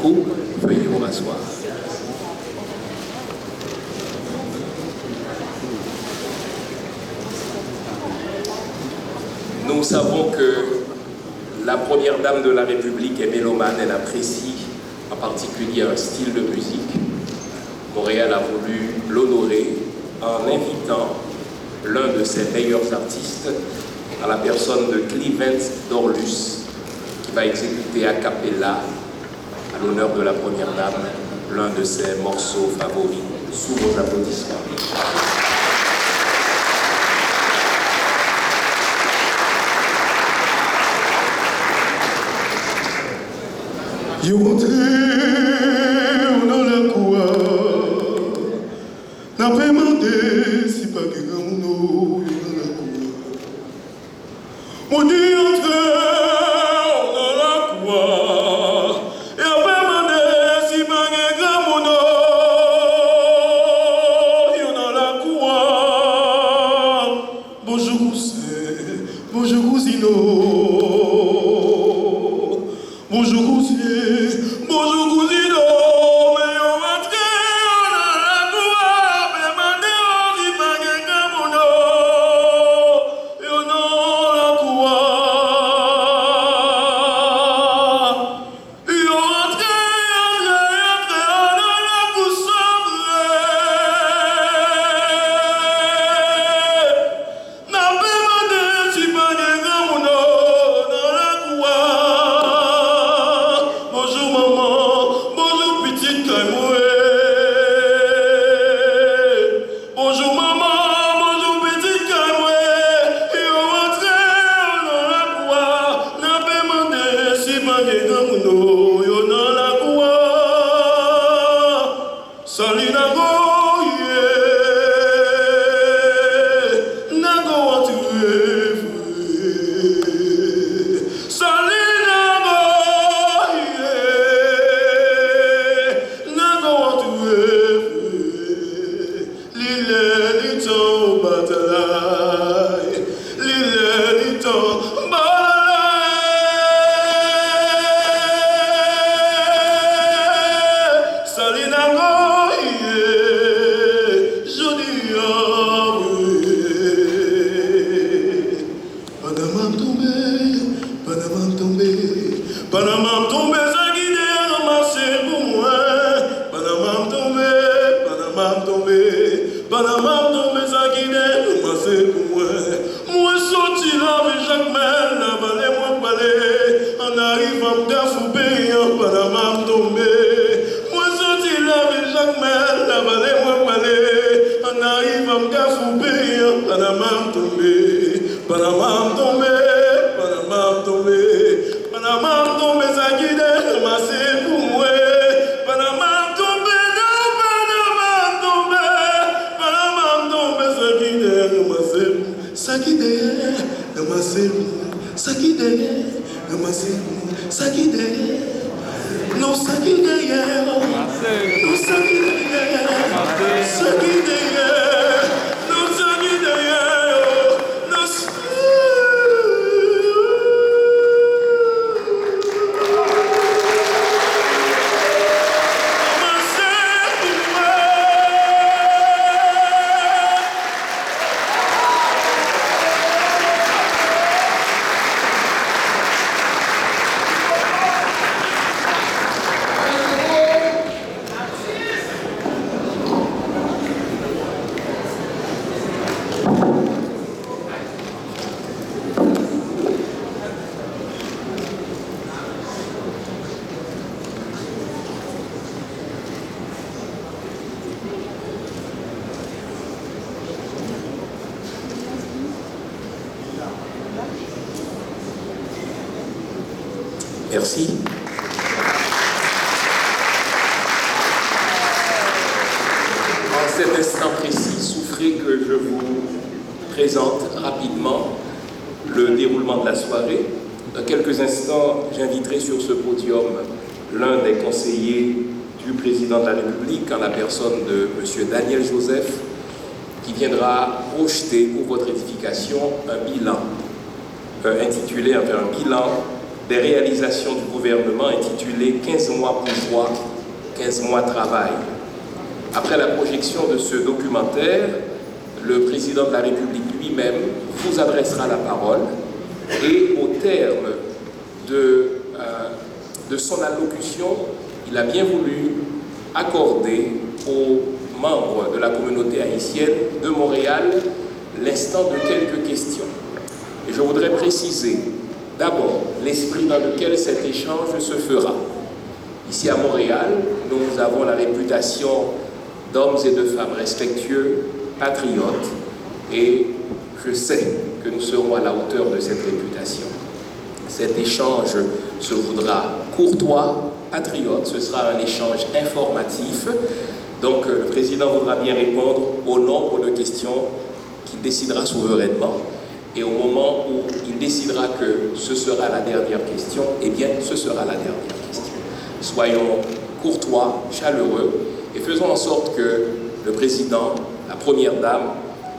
Marco, veuillez vous rasseoir. Nous savons que la première dame de la République est mélomane, elle apprécie en particulier un style de musique. Montréal a voulu l'honorer en invitant l'un de ses meilleurs artistes, à la personne de Clément Dorlus, qui va exécuter a cappella, à l'honneur de la première dame, l'un de ses morceaux favoris, sous vos applaudissements. Yo rentré dans la cour, n'a pas demandé si pas que grand monde dans la cour. On dit entrer dans la cour, et on pas demandé si pas que grand monde dans la cour. Bonjour cousin, bonjour cousino, bonjour cousin. Bonjour cousino, mais on va entrer dans la cour, mais mandez-on si pas quelqu'un mon nom, et on dans la cour, et on rentre dans la cour sombre, n'a pas demandé si pas quelqu'un mon nom dans la cour. Bonjour maman, bonjour petite Kaimoué. Bonjour maman, bonjour petite Kaimoué. Et on rentre dans la cour, n'a pas demandé si pas quelqu'un mon yo dans la cour. Salut Nagoye, Nago entouré. Salut Panama tombé, ça qui est ramassé pour moi. Panama tombé, ça qui est ramassé pour moi. Moi sorti là, mais Jacques Mel, la balai, moi balai. En arrivant, m'gafou payant, Panama tombé. Moi sorti là, mais Jacques Mel, la balai, moi balai. En arrivant, m'gafou payant, Panama tombé. Panama tombé, Panama tombé. Panama tombé, ça qui est ramassé pour moi. Panama tombé, Panama tombé. Panama tombé, ça qui est ramassé. Ça qui est ramassé. Ça qui est ramassé. Ça qui est. Non, ça qui est. Non, ça qui est. Ça qui est. Non, ça qui est. Merci. En cet instant précis, souffrez que je vous présente rapidement le déroulement de la soirée. Dans quelques instants, j'inviterai sur ce podium l'un des conseillers du président de la République, en la personne de M. Daniel Joseph, qui viendra projeter pour votre édification un bilan intitulé un bilan des réalisations du gouvernement gouvernement intitulé « 15 mois pour joie, 15 mois travail ». Après la projection de ce documentaire, le président de la République lui-même vous adressera la parole et au terme de son allocution, il a bien voulu accorder aux membres de la communauté haïtienne de Montréal l'instant de quelques questions. Et je voudrais préciser d'abord l'esprit dans lequel cet échange se fera. Ici à Montréal, nous avons la réputation d'hommes et de femmes respectueux, patriotes, et je sais que nous serons à la hauteur de cette réputation. Cet échange se voudra courtois, patriote, ce sera un échange informatif. Donc le président voudra bien répondre au nombre de questions qu'il décidera souverainement. Et au moment où il décidera que ce sera la dernière question, eh bien ce sera la dernière question. Soyons courtois, chaleureux, et faisons en sorte que le président, la première dame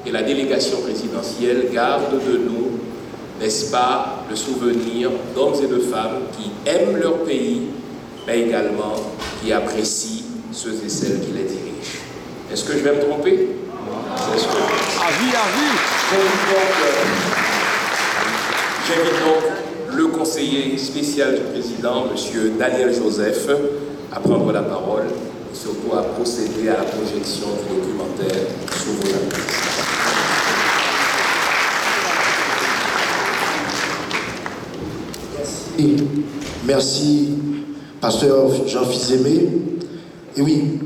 et la délégation présidentielle gardent de nous, n'est-ce pas, le souvenir d'hommes et de femmes qui aiment leur pays, mais également qui apprécient ceux et celles qui les dirigent. Est-ce que je vais me tromper? J'invite donc le conseiller spécial du président, M. Daniel Joseph, à prendre la parole et surtout à procéder à la projection du documentaire sous vos applaudissements. Merci, pasteur Jean-Fils Aimé. Et oui,